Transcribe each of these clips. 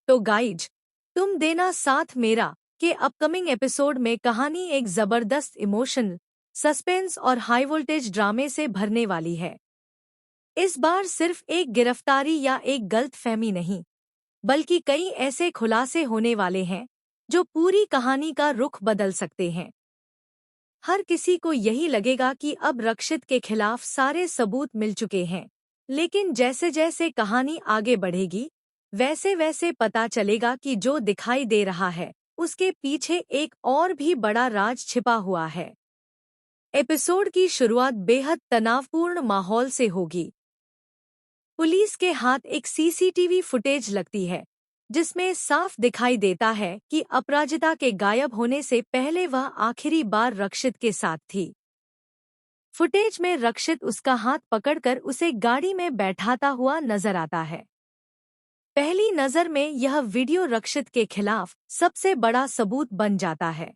तो गाइज, तुम देना साथ मेरा के अपकमिंग एपिसोड में कहानी एक जबरदस्त इमोशनल, सस्पेंस और हाई वोल्टेज ड्रामे से भरने वाली है। इस बार सिर्फ एक गिरफ्तारी या एक गलतफहमी नहीं, बल्कि कई ऐसे खुलासे होने वाले हैं जो पूरी कहानी का रुख बदल सकते हैं। हर किसी को यही लगेगा कि अब रक्षित के खिलाफ सारे सबूत मिल चुके हैं, लेकिन जैसे जैसे कहानी आगे बढ़ेगी, वैसे वैसे पता चलेगा कि जो दिखाई दे रहा है उसके पीछे एक और भी बड़ा राज छिपा हुआ है। एपिसोड की शुरुआत बेहद तनावपूर्ण माहौल से होगी। पुलिस के हाथ एक सीसीटीवी फुटेज लगती है, जिसमें साफ दिखाई देता है कि अपराजिता के गायब होने से पहले वह आखिरी बार रक्षित के साथ थी। फुटेज में रक्षित उसका हाथ पकड़कर उसे गाड़ी में बैठाता हुआ नजर आता है। पहली नजर में यह वीडियो रक्षित के खिलाफ सबसे बड़ा सबूत बन जाता है।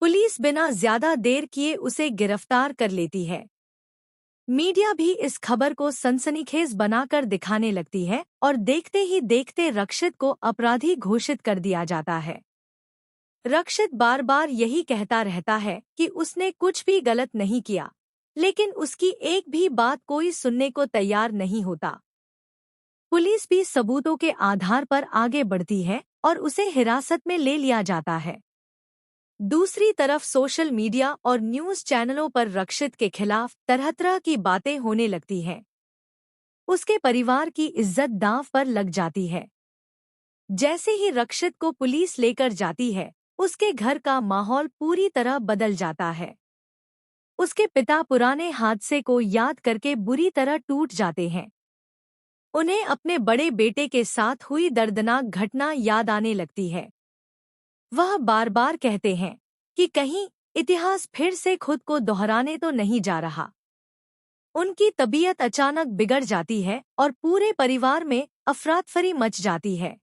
पुलिस बिना ज्यादा देर किए उसे गिरफ्तार कर लेती है। मीडिया भी इस खबर को सनसनीखेज बनाकर दिखाने लगती है और देखते ही देखते रक्षित को अपराधी घोषित कर दिया जाता है। रक्षित बार बार यही कहता रहता है कि उसने कुछ भी गलत नहीं किया, लेकिन उसकी एक भी बात कोई सुनने को तैयार नहीं होता। पुलिस भी सबूतों के आधार पर आगे बढ़ती है और उसे हिरासत में ले लिया जाता है। दूसरी तरफ सोशल मीडिया और न्यूज़ चैनलों पर रक्षित के खिलाफ तरह तरह की बातें होने लगती हैं। उसके परिवार की इज्जत दांव पर लग जाती है। जैसे ही रक्षित को पुलिस लेकर जाती है, उसके घर का माहौल पूरी तरह बदल जाता है। उसके पिता पुराने हादसे को याद करके बुरी तरह टूट जाते हैं। उन्हें अपने बड़े बेटे के साथ हुई दर्दनाक घटना याद आने लगती है। वह बार बार कहते हैं कि कहीं इतिहास फिर से खुद को दोहराने तो नहीं जा रहा। उनकी तबीयत अचानक बिगड़ जाती है और पूरे परिवार में अफरातफरी मच जाती है।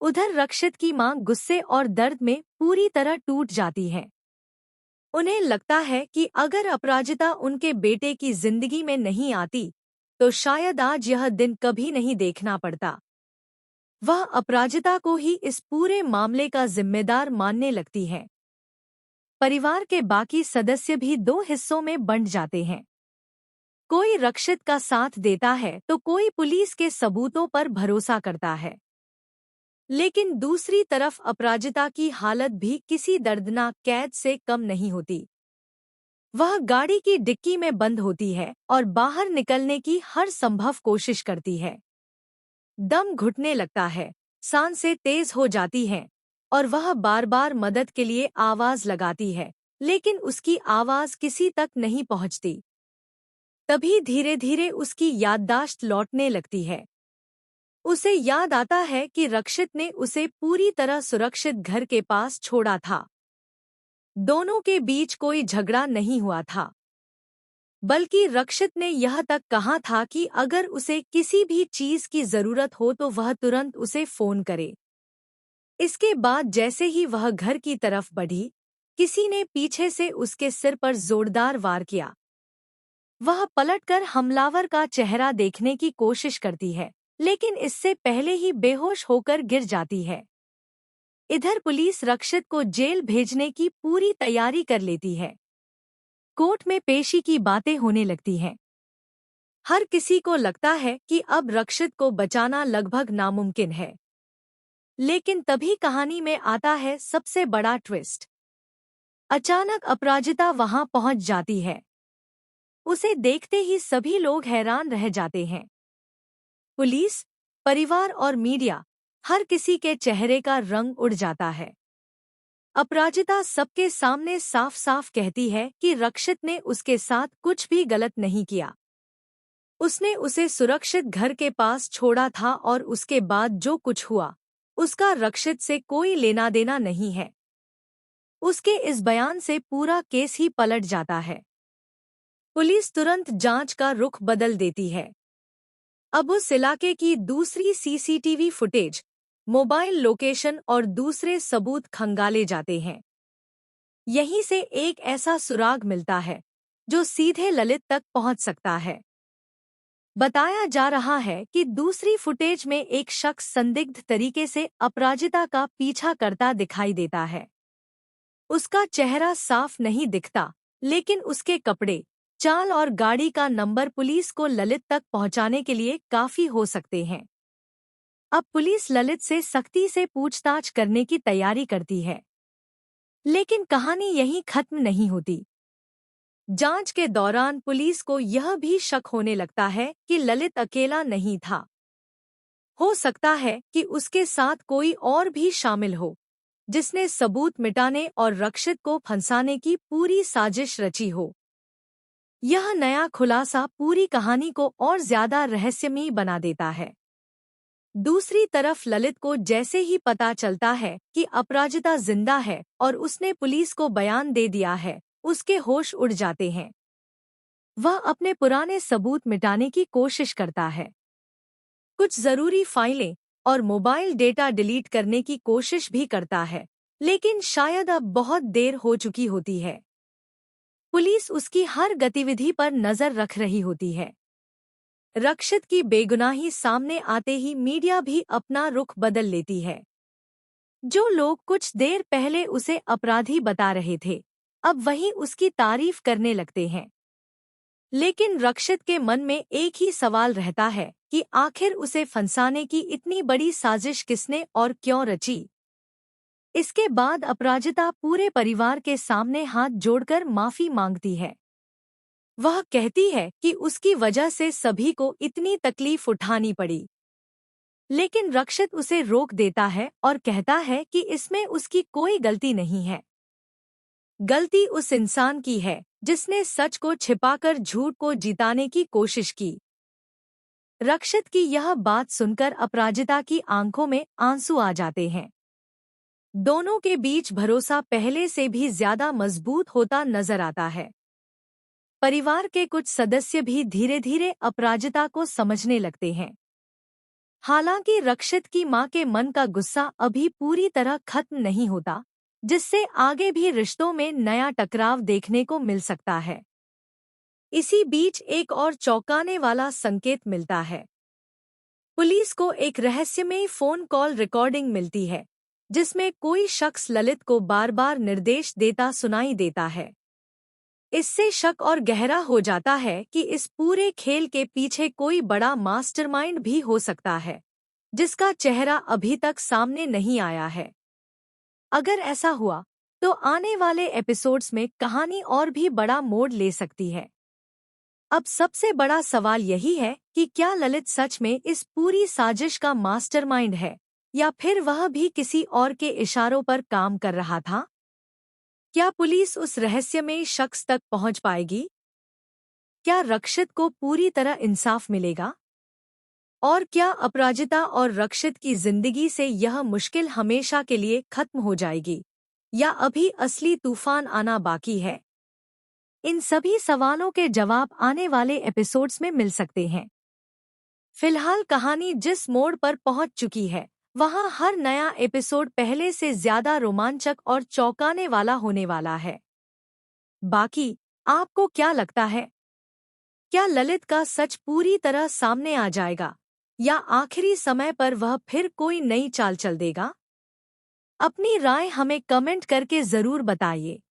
उधर रक्षित की मां गुस्से और दर्द में पूरी तरह टूट जाती है। उन्हें लगता है कि अगर अपराजिता उनके बेटे की जिंदगी में नहीं आती, तो शायद आज यह दिन कभी नहीं देखना पड़ता। वह अपराजिता को ही इस पूरे मामले का जिम्मेदार मानने लगती है। परिवार के बाकी सदस्य भी दो हिस्सों में बंट जाते हैं। कोई रक्षित का साथ देता है तो कोई पुलिस के सबूतों पर भरोसा करता है। लेकिन दूसरी तरफ अपराजिता की हालत भी किसी दर्दनाक कैद से कम नहीं होती। वह गाड़ी की डिक्की में बंद होती है और बाहर निकलने की हर संभव कोशिश करती है। दम घुटने लगता है, सांसें तेज हो जाती हैं और वह बार बार मदद के लिए आवाज लगाती है, लेकिन उसकी आवाज किसी तक नहीं पहुंचती। तभी धीरे धीरे उसकी याददाश्त लौटने लगती है। उसे याद आता है कि रक्षित ने उसे पूरी तरह सुरक्षित घर के पास छोड़ा था। दोनों के बीच कोई झगड़ा नहीं हुआ था, बल्कि रक्षित ने यह तक कहा था कि अगर उसे किसी भी चीज की जरूरत हो तो वह तुरंत उसे फोन करे। इसके बाद जैसे ही वह घर की तरफ बढ़ी, किसी ने पीछे से उसके सिर पर जोरदार वार किया। वह पलटकर हमलावर का चेहरा देखने की कोशिश करती है, लेकिन इससे पहले ही बेहोश होकर गिर जाती है। इधर पुलिस रक्षित को जेल भेजने की पूरी तैयारी कर लेती है। कोर्ट में पेशी की बातें होने लगती हैं। हर किसी को लगता है कि अब रक्षित को बचाना लगभग नामुमकिन है। लेकिन तभी कहानी में आता है सबसे बड़ा ट्विस्ट। अचानक अपराजिता वहां पहुंच जाती है। उसे देखते ही सभी लोग हैरान रह जाते हैं। पुलिस, परिवार और मीडिया, हर किसी के चेहरे का रंग उड़ जाता है। अपराजिता सबके सामने साफ साफ कहती है कि रक्षित ने उसके साथ कुछ भी गलत नहीं किया। उसने उसे सुरक्षित घर के पास छोड़ा था और उसके बाद जो कुछ हुआ, उसका रक्षित से कोई लेना देना नहीं है। उसके इस बयान से पूरा केस ही पलट जाता है। पुलिस तुरंत जांच का रुख बदल देती है। अब उस इलाके की दूसरी सीसीटीवी फुटेज, मोबाइल लोकेशन और दूसरे सबूत खंगाले जाते हैं। यहीं से एक ऐसा सुराग मिलता है जो सीधे ललित तक पहुंच सकता है। बताया जा रहा है कि दूसरी फुटेज में एक शख्स संदिग्ध तरीके से अपराजिता का पीछा करता दिखाई देता है। उसका चेहरा साफ नहीं दिखता, लेकिन उसके कपड़े, चाल और गाड़ी का नंबर पुलिस को ललित तक पहुंचाने के लिए काफी हो सकते हैं। अब पुलिस ललित से सख्ती से पूछताछ करने की तैयारी करती है। लेकिन कहानी यहीं खत्म नहीं होती। जांच के दौरान पुलिस को यह भी शक होने लगता है कि ललित अकेला नहीं था। हो सकता है कि उसके साथ कोई और भी शामिल हो, जिसने सबूत मिटाने और रक्षित को फंसाने की पूरी साजिश रची हो। यह नया खुलासा पूरी कहानी को और ज्यादा रहस्यमयी बना देता है। दूसरी तरफ ललित को जैसे ही पता चलता है कि अपराजिता जिंदा है और उसने पुलिस को बयान दे दिया है, उसके होश उड़ जाते हैं। वह अपने पुराने सबूत मिटाने की कोशिश करता है। कुछ जरूरी फाइलें और मोबाइल डेटा डिलीट करने की कोशिश भी करता है, लेकिन शायद अब बहुत देर हो चुकी होती है। पुलिस उसकी हर गतिविधि पर नजर रख रही होती है। रक्षित की बेगुनाही सामने आते ही मीडिया भी अपना रुख बदल लेती है। जो लोग कुछ देर पहले उसे अपराधी बता रहे थे, अब वही उसकी तारीफ करने लगते हैं। लेकिन रक्षित के मन में एक ही सवाल रहता है कि आखिर उसे फंसाने की इतनी बड़ी साजिश किसने और क्यों रची। इसके बाद अपराजिता पूरे परिवार के सामने हाथ जोड़कर माफी मांगती है। वह कहती है कि उसकी वजह से सभी को इतनी तकलीफ उठानी पड़ी। लेकिन रक्षित उसे रोक देता है और कहता है कि इसमें उसकी कोई गलती नहीं है। गलती उस इंसान की है जिसने सच को छिपाकर झूठ को जिताने की कोशिश की। रक्षित की यह बात सुनकर अपराजिता की आंखों में आंसू आ जाते हैं। दोनों के बीच भरोसा पहले से भी ज्यादा मजबूत होता नजर आता है। परिवार के कुछ सदस्य भी धीरे धीरे अपराजिता को समझने लगते हैं। हालांकि रक्षित की मां के मन का गुस्सा अभी पूरी तरह खत्म नहीं होता, जिससे आगे भी रिश्तों में नया टकराव देखने को मिल सकता है। इसी बीच एक और चौंकाने वाला संकेत मिलता है। पुलिस को एक रहस्यमयी फोन कॉल रिकॉर्डिंग मिलती है, जिसमें कोई शख्स ललित को बार बार निर्देश देता सुनाई देता है। इससे शक और गहरा हो जाता है कि इस पूरे खेल के पीछे कोई बड़ा मास्टरमाइंड भी हो सकता है, जिसका चेहरा अभी तक सामने नहीं आया है। अगर ऐसा हुआ, तो आने वाले एपिसोड्स में कहानी और भी बड़ा मोड़ ले सकती है। अब सबसे बड़ा सवाल यही है कि क्या ललित सच में इस पूरी साजिश का मास्टरमाइंड है, या फिर वह भी किसी और के इशारों पर काम कर रहा था? क्या पुलिस उस रहस्यमयी शख्स तक पहुंच पाएगी? क्या रक्षित को पूरी तरह इंसाफ मिलेगा? और क्या अपराजिता और रक्षित की जिंदगी से यह मुश्किल हमेशा के लिए खत्म हो जाएगी, या अभी असली तूफान आना बाकी है? इन सभी सवालों के जवाब आने वाले एपिसोड्स में मिल सकते हैं। फिलहाल कहानी जिस मोड़ पर पहुंच चुकी है, वहां हर नया एपिसोड पहले से ज्यादा रोमांचक और चौंकाने वाला होने वाला है। बाकी आपको क्या लगता है? क्या ललित का सच पूरी तरह सामने आ जाएगा, या आखिरी समय पर वह फिर कोई नई चाल चल देगा? अपनी राय हमें कमेंट करके जरूर बताइए।